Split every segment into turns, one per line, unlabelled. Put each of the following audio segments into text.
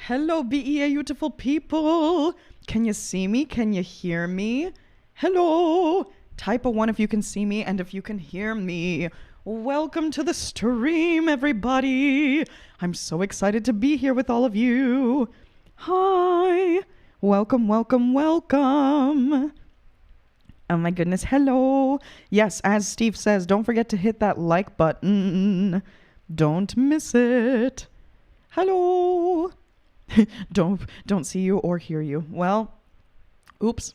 Hello, beautiful people. Can you see me? Can you hear me? Hello. Type a 1 if you can see me and if you can hear me. Welcome to the stream, everybody. I'm so excited to be here with all of you. Hi. Welcome, welcome, welcome. Oh my goodness, hello. Yes, as Steve says, don't forget to hit that like button. Don't miss it. Hello. Don't see you or hear you. Well, oops.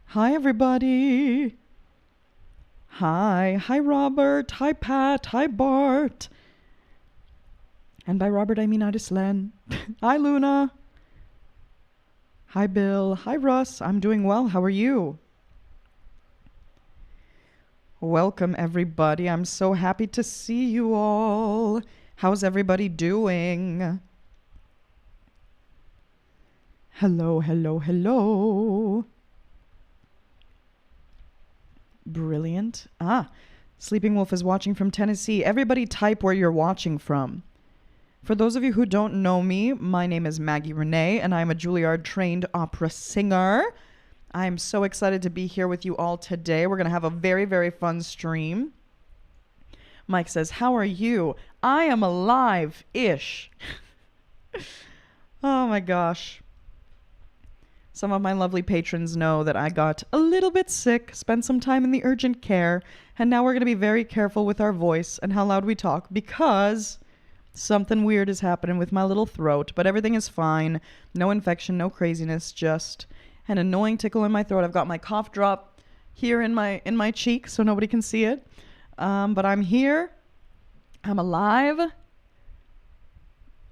Hi, everybody. Hi Robert. Hi Pat. Hi Bart. And by Robert, I mean Adislen. Hi Luna. Hi Bill. Hi Russ. I'm doing well. How are you? Welcome, everybody. I'm so happy to see you all. How's everybody doing? Hello, hello, hello. Brilliant. Sleeping Wolf is watching from Tennessee. Everybody type where you're watching from. For those of you who don't know me, my name is Maggie Reneé, and I'm a Juilliard-trained opera singer. I'm so excited to be here with you all today. We're going to have a very, very fun stream. Mike says, how are you? I am alive-ish. Oh my gosh. Some of my lovely patrons know that I got a little bit sick, spent some time in the urgent care, and now we're going to be very careful with our voice and how loud we talk because something weird is happening with my little throat, but everything is fine. No infection, no craziness, just an annoying tickle in my throat. I've got my cough drop here in my cheek so nobody can see it. But I'm here. I'm alive.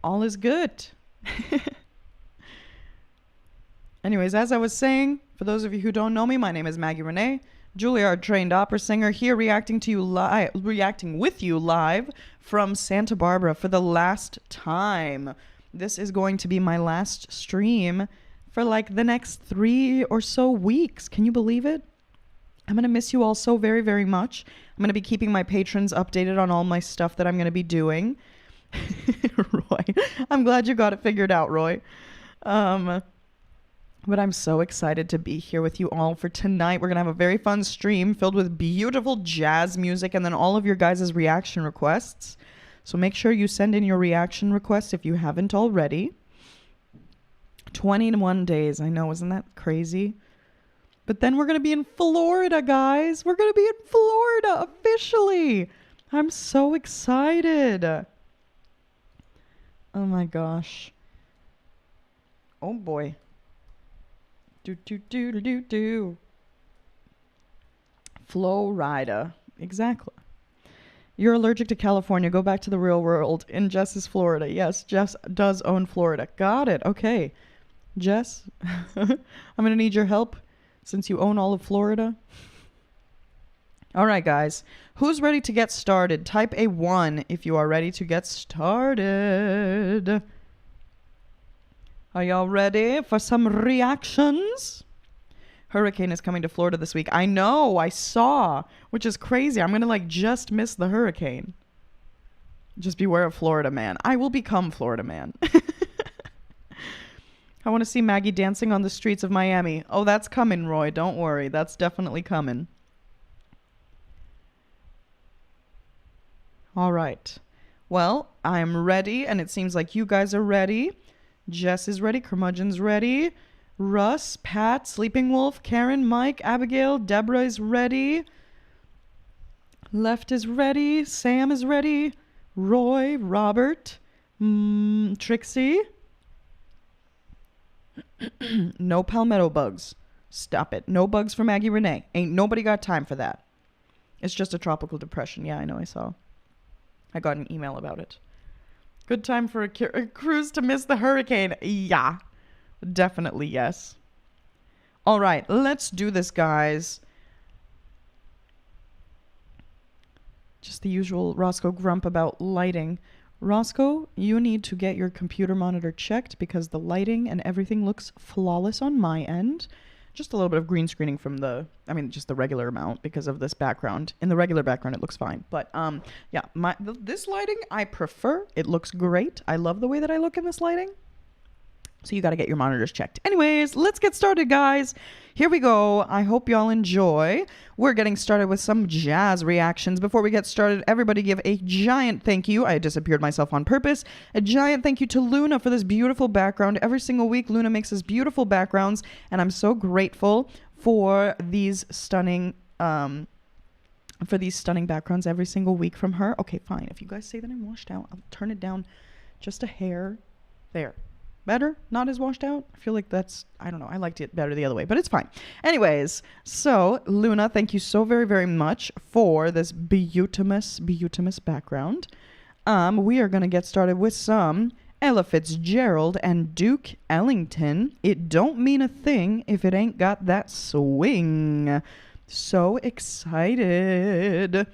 All is good. Anyways, as I was saying, for those of you who don't know me, my name is Maggie Reneé, Juilliard-trained opera singer, here reacting with you live from Santa Barbara for the last time. This is going to be my last stream for like the next 3 or so weeks. Can you believe it? I'm going to miss you all so very, very much. I'm going to be keeping my patrons updated on all my stuff that I'm going to be doing. Roy, I'm glad you got it figured out, Roy. But I'm so excited to be here with you all for tonight. We're going to have a very fun stream filled with beautiful jazz music and then all of your guys' reaction requests. So make sure you send in your reaction requests if you haven't already. 21 days. I know, isn't that crazy? But then we're going to be in Florida, guys. We're going to be in Florida officially. I'm so excited. Oh my gosh. Oh boy. Do. Florida. Exactly. You're allergic to California. Go back to the real world. In Jess is Florida. Yes, Jess does own Florida. Got it. Okay. Jess, I'm going to need your help since you own all of Florida. All right, guys. Who's ready to get started? Type a 1 if you are ready to get started. Are y'all ready for some reactions? Hurricane is coming to Florida this week. I know, I saw, which is crazy. I'm going to just miss the hurricane. Just beware of Florida man. I will become Florida man. I want to see Maggie dancing on the streets of Miami. Oh, that's coming, Roy. Don't worry. That's definitely coming. All right. Well, I'm ready, and it seems like you guys are ready. Jess is ready. Curmudgeon's ready. Russ, Pat, Sleeping Wolf, Karen, Mike, Abigail, Deborah is ready. Left is ready. Sam is ready. Roy, Robert, Trixie. No palmetto bugs. Stop it. No bugs for Maggie Reneé. Ain't nobody got time for that. It's just a tropical depression. Yeah, I know. I saw. I got an email about it. Good time for a cruise to miss the hurricane. Yeah, definitely yes. All right, let's do this, guys. Just the usual Roscoe grump about lighting. Roscoe, you need to get your computer monitor checked because the lighting and everything looks flawless on my end. Just a little bit of green screening from just the regular amount because of this background. In the regular background, it looks fine. But yeah, this lighting, I prefer. It looks great. I love the way that I look in this lighting. So you got to get your monitors checked. Anyways, let's get started, guys. Here we go. I hope y'all enjoy. We're getting started with some jazz reactions. Before we get started, everybody give a giant thank you. I disappeared myself on purpose. A giant thank you to Luna for this beautiful background. Every single week, Luna makes us beautiful backgrounds, and I'm so grateful for these stunning backgrounds every single week from her. Okay, fine. If you guys say that I'm washed out, I'll turn it down just a hair. There. Better? Not as washed out? I feel like that's, I don't know. I liked it better the other way, but it's fine. Anyways, so Luna, thank you so very, very much for this beautimous background. We are going to get started with some Ella Fitzgerald and Duke Ellington. It don't mean a thing if it ain't got that swing. So excited.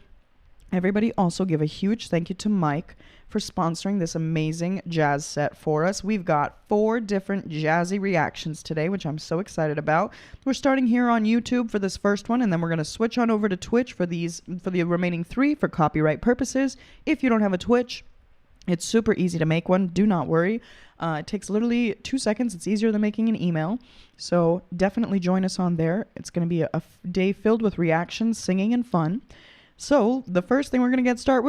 Everybody also give a huge thank you to Mike for sponsoring this amazing jazz set for us. We've got 4 different jazzy reactions today, which I'm so excited about. We're starting here on YouTube for this first one, and then we're going to switch on over to Twitch for the remaining 3 for copyright purposes. If you don't have a Twitch, it's super easy to make one. Do not worry. It takes literally 2 seconds. It's easier than making an email. So definitely join us on there. It's going to be a day filled with reactions, singing, and fun. So the first thing we're going to get started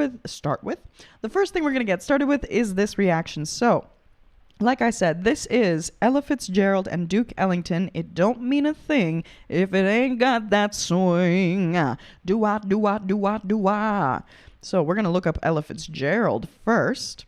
with is this reaction. So, like I said, this is Ella Fitzgerald and Duke Ellington. It don't mean a thing if it ain't got that swing. Do-wah, do-wah, do-wah, do-wah. So we're going to look up Ella Fitzgerald first.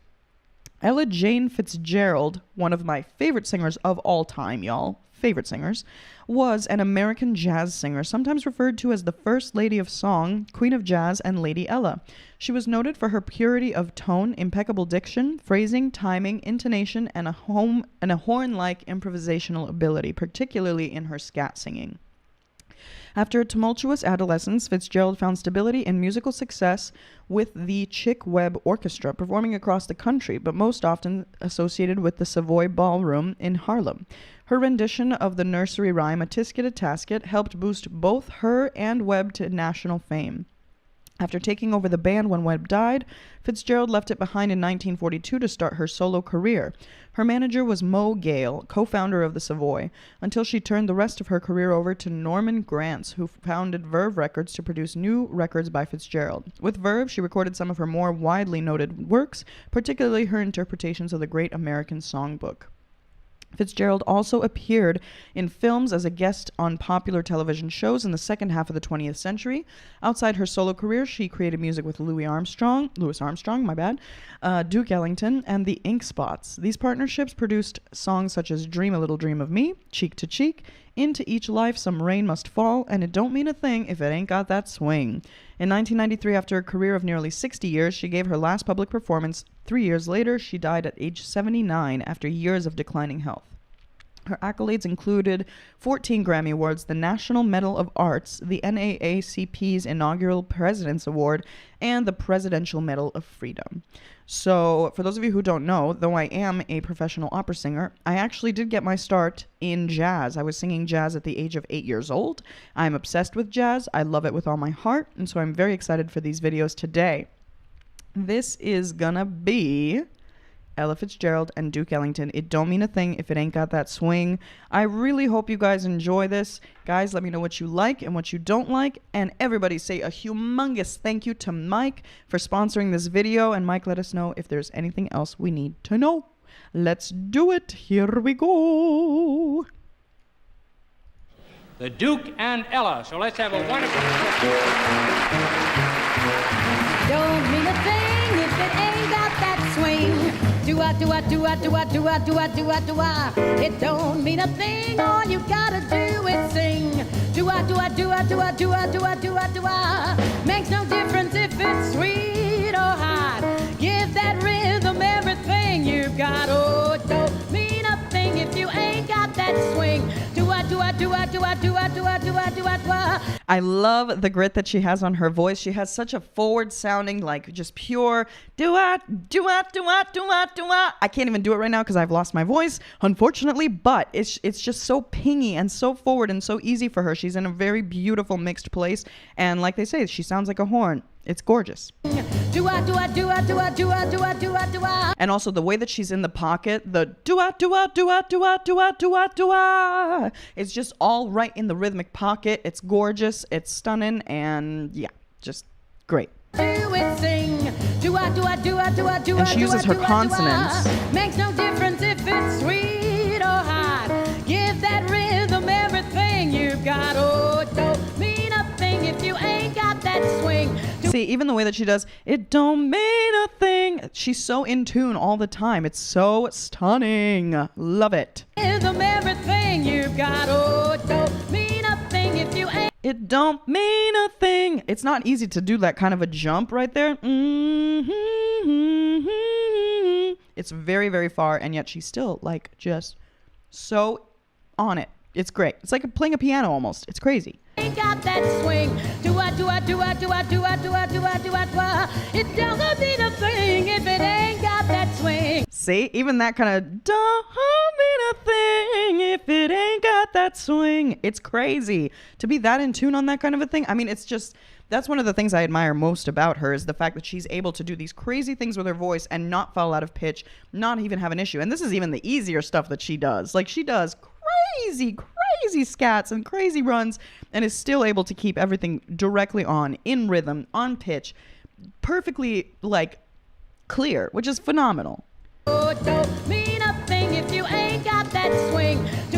Ella Jane Fitzgerald, one of my favorite singers of all time, y'all. Favorite singers, was an American jazz singer, sometimes referred to as the First Lady of Song, Queen of Jazz, and Lady Ella. She was noted for her purity of tone, impeccable diction, phrasing, timing, intonation, and a horn-like improvisational ability, particularly in her scat singing. After a tumultuous adolescence, Fitzgerald found stability and musical success with the Chick Webb Orchestra, performing across the country, but most often associated with the Savoy Ballroom in Harlem. Her rendition of the nursery rhyme A Tisket a Tasket helped boost both her and Webb to national fame. After taking over the band when Webb died, Fitzgerald left it behind in 1942 to start her solo career. Her manager was Mo Gale, co-founder of the Savoy, until she turned the rest of her career over to Norman Granz, who founded Verve Records to produce new records by Fitzgerald. With Verve, she recorded some of her more widely noted works, particularly her interpretations of the Great American Songbook. Fitzgerald also appeared in films as a guest on popular television shows in the second half of the 20th century. Outside her solo career, she created music with Louis Armstrong, Duke Ellington, and the Ink Spots. These partnerships produced songs such as Dream a Little Dream of Me, Cheek to Cheek, Into Each Life Some Rain Must Fall, and It Don't Mean a Thing If It Ain't Got That Swing. In 1993, after a career of nearly 60 years, she gave her last public performance. 3 years later, she died at age 79 after years of declining health. Her accolades included 14 Grammy Awards, the National Medal of Arts, the NAACP's inaugural President's Award, and the Presidential Medal of Freedom. So, for those of you who don't know, though I am a professional opera singer, I actually did get my start in jazz. I was singing jazz at the age of 8 years old. I'm obsessed with jazz. I love it with all my heart, and so I'm very excited for these videos today. This is gonna be Ella Fitzgerald and Duke Ellington. It don't mean a thing if it ain't got that swing. I really hope you guys enjoy this. Guys, let me know what you like and what you don't like. And everybody say a humongous thank you to Mike for sponsoring this video. And Mike, let us know if there's anything else we need to know. Let's do it. Here we go.
The Duke and Ella. So let's have a wonderful...
Don't mean a thing if it ain't got that swing. Do-ah, do-ah, do-ah, do-ah, do-ah, do-ah, do-ah, do-ah. It don't mean a thing, all you gotta do is sing. Do-ah, do-ah, do-ah, do-ah, do-ah, do-ah, do-ah, do-ah. Makes no difference if it's sweet or hot. Give that rhythm everything you've got. Oh, it don't mean a thing if you ain't got that swing. Do-ah, do-ah, do-ah, do-ah, do-ah, do-ah, do-ah, do-ah, do-ah.
I love the grit that she has on her voice. She has such a forward sounding, like just pure do-ah, do-ah, do-ah, do-ah, do-ah. I can't even do it right now because I've lost my voice, unfortunately, but it's just so pingy and so forward and so easy for her. She's in a very beautiful mixed place. And like they say, she sounds like a horn. It's gorgeous. And also the way that she's in the pocket, the do-ah, do-ah, do-ah, do-ah, do-ah, do-ah, do-ah. It's just all right in the rhythmic pocket. It's gorgeous. It's stunning. And yeah, just great. And she uses her consonants.
Makes no difference if it's sweet or hot. Give that rhythm everything you've got. Oh, it don't mean a thing if you ain't got that swing.
See, even the way that she does, it don't mean a thing. She's so in tune all the time. It's so stunning. Love it.
Rhythm everything you've got. Oh, it don't mean a thing if you ain't.
It don't mean a thing. It's not easy to do that kind of a jump right there. It's very, very far, and yet she's still like just so on it. It's great. It's like playing a piano almost. It's crazy.
Ain't got that swing. It don't mean a thing if it ain't got that swing.
See, even that kind of don't mean a thing if it ain't got that swing. It's crazy to be that in tune on that kind of a thing. I mean, it's just, that's one of the things I admire most about her is the fact that she's able to do these crazy things with her voice and not fall out of pitch, not even have an issue. And this is even the easier stuff that she does. Like she does crazy scats and crazy runs and is still able to keep everything directly on, in rhythm, on pitch, perfectly like clear, which is phenomenal.
Oh, it don't mean a thing if you ain't got that swing. It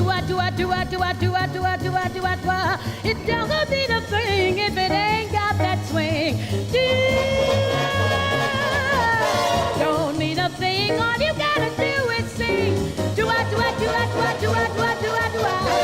don't mean a thing if it ain't got that swing. Don't mean a thing, all you gotta do is sing.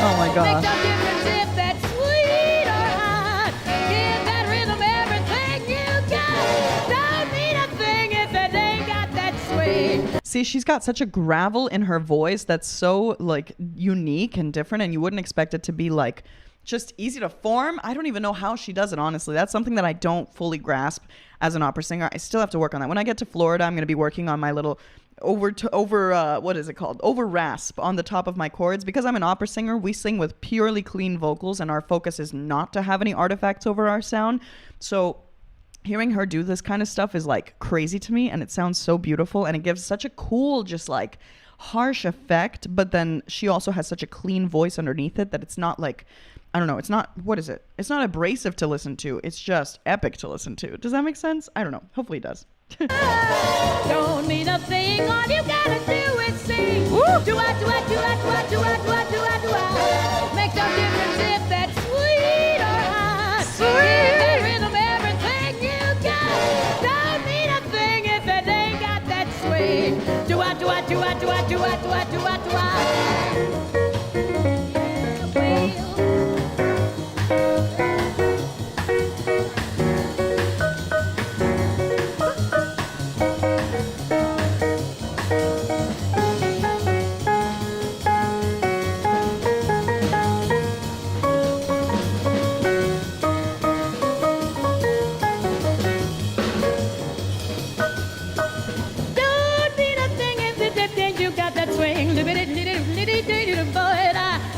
Oh my gosh.
Makes no difference if that's sweet or hot. Give that rhythm everything you got. Don't mean a thing if it ain't got that swing.
See, she's got such a gravel in her voice that's so like unique and different, and you wouldn't expect it to be like just easy to form. I don't even know how she does it, honestly. That's something that I don't fully grasp as an opera singer. I still have to work on that. When I get to Florida, I'm going to be working on my little over rasp on the top of my chords. Because I'm an opera singer, we sing with purely clean vocals, and our focus is not to have any artifacts over our sound. So hearing her do this kind of stuff is like crazy to me, and it sounds so beautiful, and it gives such a cool, just like harsh effect. But then she also has such a clean voice underneath it that it's not like, I don't know, it's not, what is it? It's not abrasive to listen to. It's just epic to listen to. Does that make sense? I don't know. Hopefully it does.
Don't mean a thing, all you gotta do is sing. Makes no difference if that's sweet or hot. Give that rhythm everything you got. Don't mean a thing if it ain't got that swing.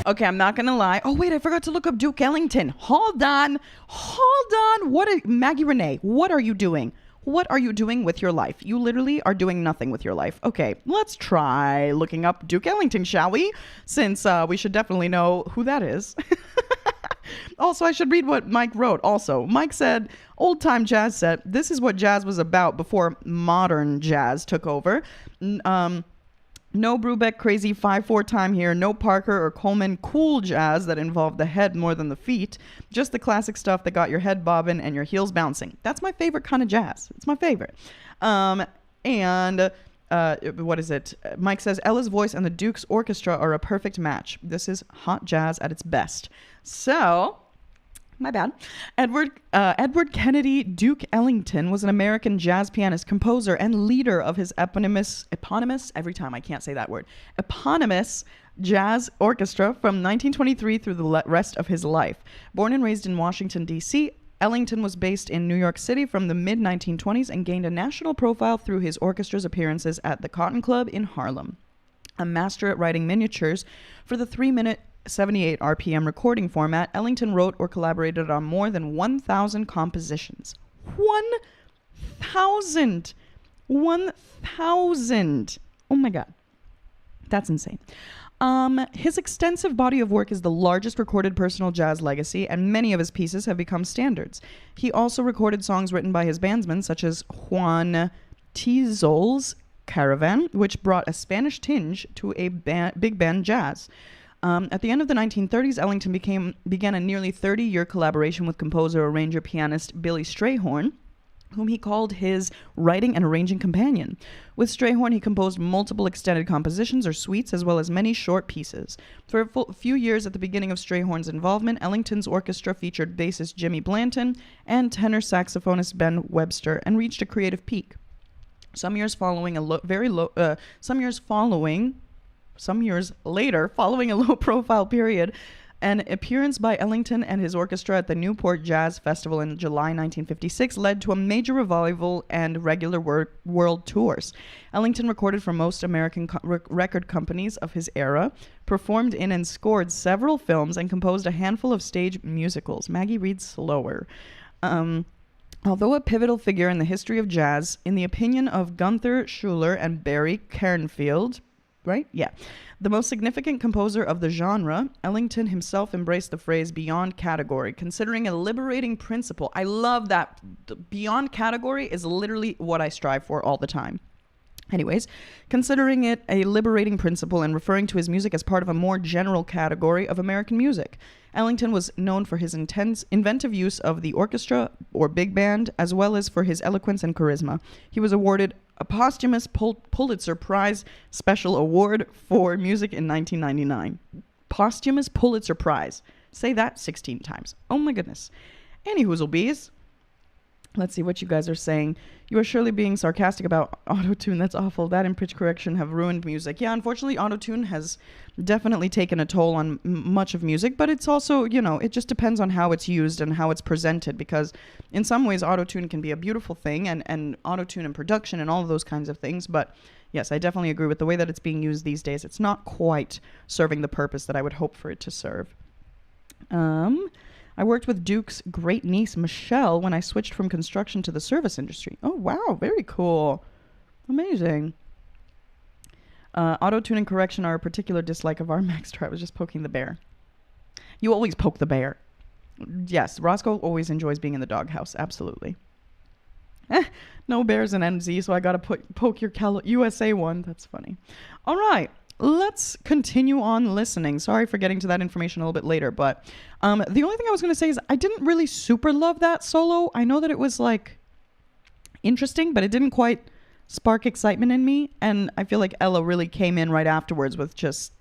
Okay, I'm not gonna lie. Oh wait, I forgot to look up Duke Ellington. Hold on. Maggie Reneé, what are you doing? What are you doing with your life? You literally are doing nothing with your life. Okay, let's try looking up Duke Ellington, shall we? Since we should definitely know who that is. Also, I should read what Mike wrote. Also, Mike said, old time jazz set. This is what jazz was about before modern jazz took over. No Brubeck crazy 5/4 time here, no Parker or Coleman cool jazz that involved the head more than the feet, just the classic stuff that got your head bobbing and your heels bouncing. That's my favorite kind of jazz. It's my favorite. What is it? Mike says, Ella's voice and the Duke's orchestra are a perfect match. This is hot jazz at its best. So, my bad. Edward Kennedy Duke Ellington was an American jazz pianist, composer, and leader of his eponymous, every time I can't say that word, eponymous jazz orchestra from 1923 through the rest of his life. Born and raised in Washington, D.C., Ellington was based in New York City from the mid-1920s and gained a national profile through his orchestra's appearances at the Cotton Club in Harlem. A master at writing miniatures for the 3-minute 78 RPM recording format, Ellington wrote or collaborated on more than 1,000 compositions. 1,000! 1,000! Oh my God. That's insane. His extensive body of work is the largest recorded personal jazz legacy, and many of his pieces have become standards. He also recorded songs written by his bandsmen, such as Juan Tizol's Caravan, which brought a Spanish tinge to a big band jazz. At the end of the 1930s, Ellington began a nearly 30-year collaboration with composer, arranger, pianist Billy Strayhorn, whom he called his writing and arranging companion. With Strayhorn, he composed multiple extended compositions or suites, as well as many short pieces. For a few years at the beginning of Strayhorn's involvement, Ellington's orchestra featured bassist Jimmy Blanton and tenor saxophonist Ben Webster, and reached a creative peak. Some years later, following a low-profile period, an appearance by Ellington and his orchestra at the Newport Jazz Festival in July 1956 led to a major revival and regular world tours. Ellington recorded for most American record companies of his era, performed in and scored several films, and composed a handful of stage musicals. Maggie reads slower. Although a pivotal figure in the history of jazz, in the opinion of Gunther Schuller and Barry Kernfield, right? Yeah. The most significant composer of the genre, Ellington himself embraced the phrase beyond category, considering a liberating principle. I love that. Beyond category is literally what I strive for all the time. Anyways, considering it a liberating principle and referring to his music as part of a more general category of American music. Ellington was known for his intense, inventive use of the orchestra or big band, as well as for his eloquence and charisma. He was awarded a posthumous Pulitzer Prize Special Award for Music in 1999. Posthumous Pulitzer Prize. Say that 16 times. Oh my goodness. Any hoozlebees. Let's see what you guys are saying. You are surely being sarcastic about auto-tune. That's awful. That and pitch correction have ruined music. Yeah, unfortunately, auto-tune has definitely taken a toll on much of music, but it's also, it just depends on how it's used and how it's presented, because in some ways, auto-tune can be a beautiful thing, and auto-tune and production and all of those kinds of things, but yes, I definitely agree with the way that it's being used these days. It's not quite serving the purpose that I would hope for it to serve. I worked with Duke's great niece, Michelle, when I switched from construction to the service industry. Oh, wow. Very cool. Amazing. Auto-tune and correction are a particular dislike of our Maxter. I was just poking the bear. You always poke the bear. Yes, Roscoe always enjoys being in the doghouse. Absolutely. No bears in NZ, so I got to poke your USA one. That's funny. All right. Let's continue on listening. Sorry for getting to that information a little bit later, but the only thing I was going to say is I didn't really super love that solo. I know that it was interesting, but it didn't quite spark excitement in me, and I feel like Ella really came in right afterwards with just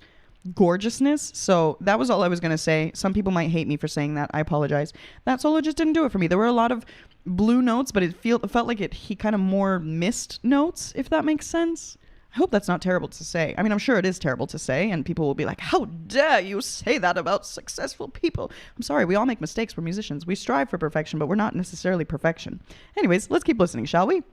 gorgeousness. So that was all I was going to say. Some people might hate me for saying that. I apologize. That solo just didn't do it for me. There were a lot of blue notes, but it felt like he kind of more missed notes, if that makes sense. I hope that's not terrible to say. I mean, I'm sure it is terrible to say, and people will be like, how dare you say that about successful people? I'm sorry, we all make mistakes. We're musicians. We strive for perfection, but we're not necessarily perfection. Anyways, let's keep listening, shall we?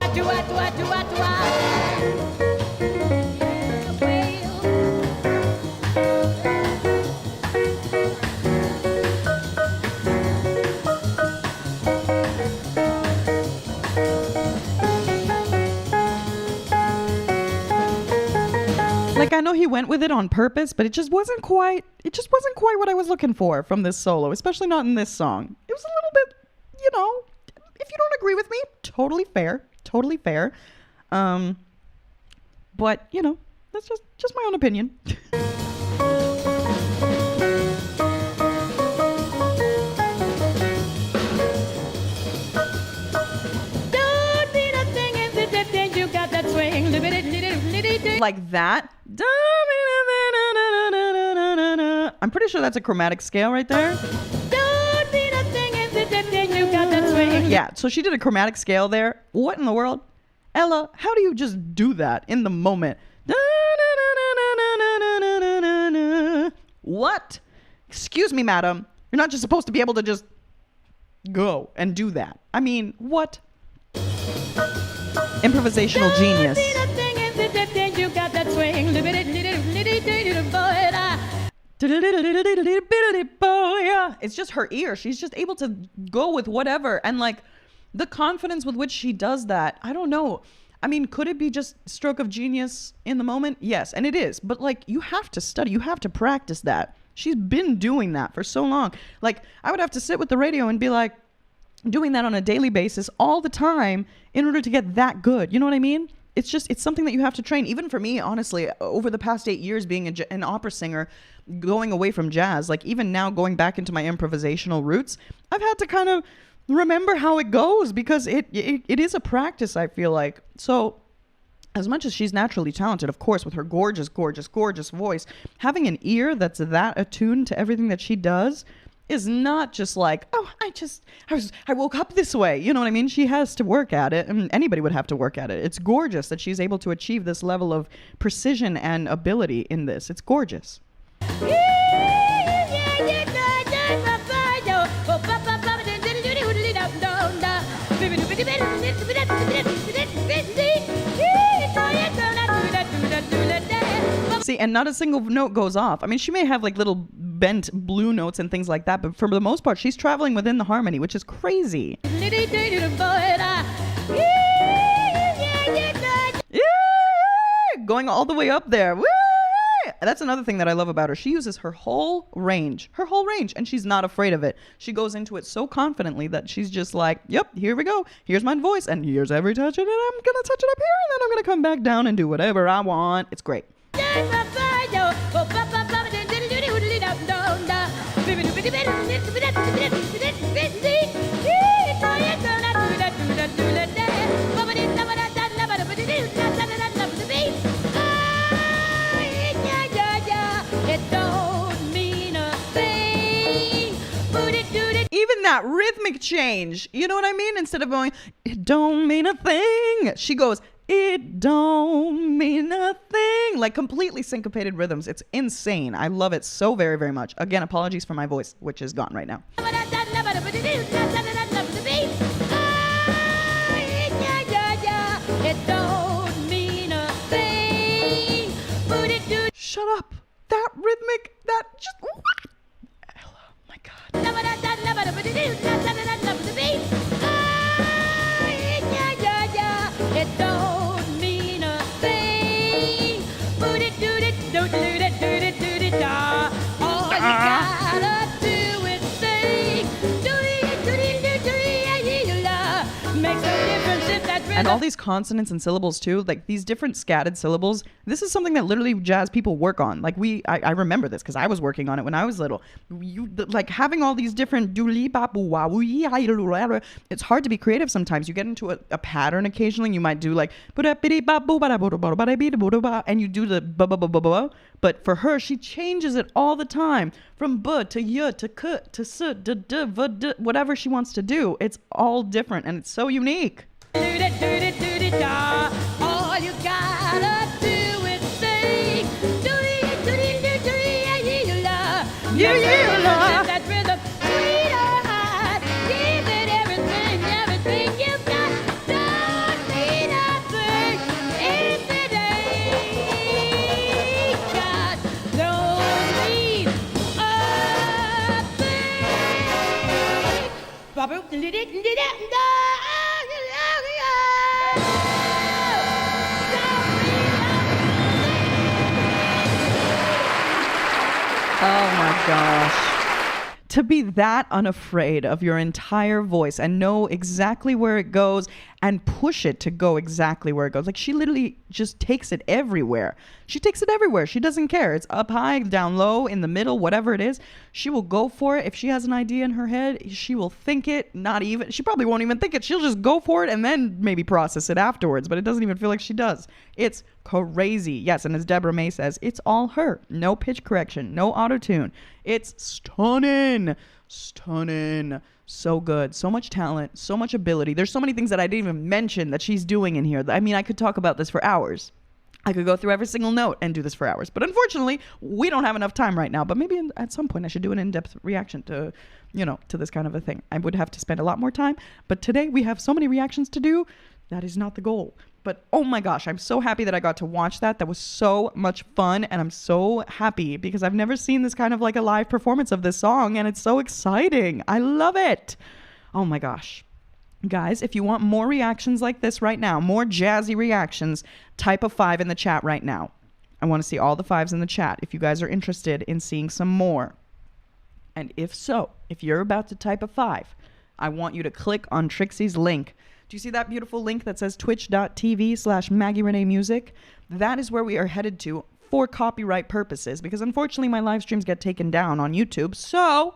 I know he went with it on purpose, but it just wasn't quite what I was looking for from this solo, especially not in this song. It was a little bit, if you don't agree with me, totally fair. But, that's just my own opinion. Like that. I'm pretty sure that's a chromatic scale right there. Yeah, so she did a chromatic scale there. What in the world? Ella, how do you just do that in the moment? What? Excuse me, madam. You're not just supposed to be able to just go and do that. I mean, what? Improvisational genius.
You got that swing.
It's just her ear. She's just able to go with whatever. And like the confidence with which she does that, I don't know. I mean, could it be just stroke of genius in the moment? Yes, and it is. But like, you have to study. You have to practice that. She's been doing that for so long. Like, I would have to sit with the radio and be like, doing that on a daily basis all the time in order to get that good. You know what I mean? It's something that you have to train. Even for me, honestly, over the past 8 years being an opera singer, going away from jazz, like even now going back into my improvisational roots, I've had to kind of remember how it goes because it is a practice, I feel like. So as much as she's naturally talented, of course, with her gorgeous, gorgeous, gorgeous voice, having an ear that's that attuned to everything that she does is not just like, oh, I woke up this way. You know what I mean? She has to work at it, and anybody would have to work at it. It's gorgeous that she's able to achieve this level of precision and ability in this. It's gorgeous. See, and not a single note goes off. I mean, she may have like little bent blue notes and things like that, but for the most part, she's traveling within the harmony, which is crazy. Going all the way up there. That's another thing that I love about her. She uses her whole range, and she's not afraid of it. She goes into it so confidently that she's just like, yep, here we go. Here's my voice, and here's every touch, and then I'm going to touch it up here, and then I'm going to come back down and do whatever I want. It's great. Even that rhythmic change, you know what I mean? Instead of going, it don't mean a thing, she goes, it don't mean a thing. Like completely syncopated rhythms. It's insane. I love it so very, very much. Again, apologies for my voice, which is gone right now. Shut up. That rhythmic, that just... Oh my God.
It don't mean a thing. All you gotta do is sing. Makes a difference if that rhythm.
And all these consonants and syllables too, like these different scattered syllables, this is something that literally jazz people work on. Like I remember this because I was working on it when I was little. Like having all these different it's hard to be creative sometimes. You get into a pattern occasionally. You might do like and you do the ba. But for her, she changes it all the time from b to y to k to s to d v d, whatever she wants to do. It's all different and it's so unique.
All you gotta do is sing. That rhythm, sweetheart, give it everything you got. Don't need a thing if it ain't got. Don't need a thing.
Oh my gosh. To be that unafraid of your entire voice and know exactly where it goes and push it to go exactly where it goes. Like she literally just takes it everywhere. She takes it everywhere. She doesn't care. It's up high, down low, in the middle, whatever it is. She will go for it. If she has an idea in her head, she will think it, she probably won't even think it. She'll just go for it and then maybe process it afterwards, but it doesn't even feel like she does. It's crazy. Yes, and as Deborah May says, it's all her. No pitch correction, no auto-tune. It's stunning. So good. So much talent, so much ability. There's so many things that I didn't even mention that she's doing in here. I mean, I could talk about this for hours. I could go through every single note and do this for hours. But unfortunately, we don't have enough time right now. But maybe at some point I should do an in-depth reaction to, to this kind of a thing. I would have to spend a lot more time. But today we have so many reactions to do. That is not the goal. But oh my gosh, I'm so happy that I got to watch that. That was so much fun. And I'm so happy because I've never seen this kind of like a live performance of this song. And it's so exciting. I love it. Oh my gosh. Guys, if you want more reactions like this right now, more jazzy reactions, type a 5 in the chat right now. I want to see all the 5s in the chat if you guys are interested in seeing some more. And if so, if you're about to type a 5, I want you to click on Trixie's link. Do you see that beautiful link that says twitch.tv/Maggie Reneé Music? That is where we are headed to for copyright purposes, because unfortunately my live streams get taken down on YouTube. So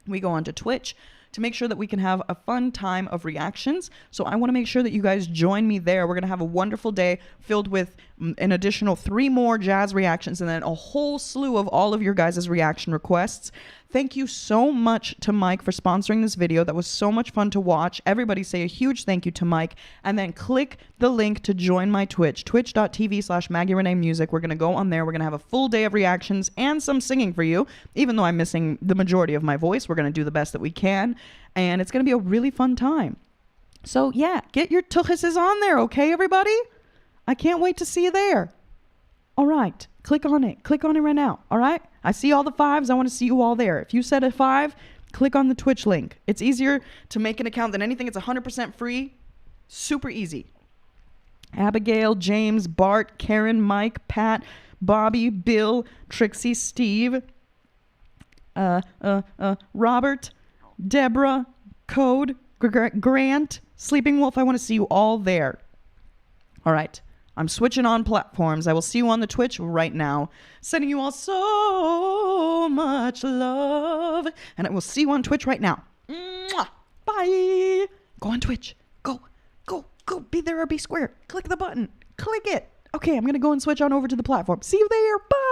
we go on to Twitch to make sure that we can have a fun time of reactions. So I want to make sure that you guys join me there. We're going to have a wonderful day filled with an additional 3 more jazz reactions and then a whole slew of all of your guys' reaction requests. Thank you so much to Mike for sponsoring this video. That was so much fun to watch. Everybody say a huge thank you to Mike. And then click the link to join my Twitch, twitch.tv/Maggie Reneé Music. We're going to go on there. We're going to have a full day of reactions and some singing for you. Even though I'm missing the majority of my voice, we're going to do the best that we can. And it's going to be a really fun time. So yeah, get your tuchuses on there, okay, everybody? I can't wait to see you there. All right, click on it. Click on it right now, all right? I see all the 5s. I want to see you all there. If you said a 5, click on the Twitch link. It's easier to make an account than anything. It's 100% free. Super easy. Abigail, James, Bart, Karen, Mike, Pat, Bobby, Bill, Trixie, Steve, Robert, Deborah, Code, Grant, Sleeping Wolf. I want to see you all there. All right. I'm switching on platforms. I will see you on the Twitch right now. Sending you all so much love. And I will see you on Twitch right now. Mwah! Bye. Go on Twitch. Go. Be there or be square. Click the button. Click it. Okay, I'm going to go and switch on over to the platform. See you there. Bye.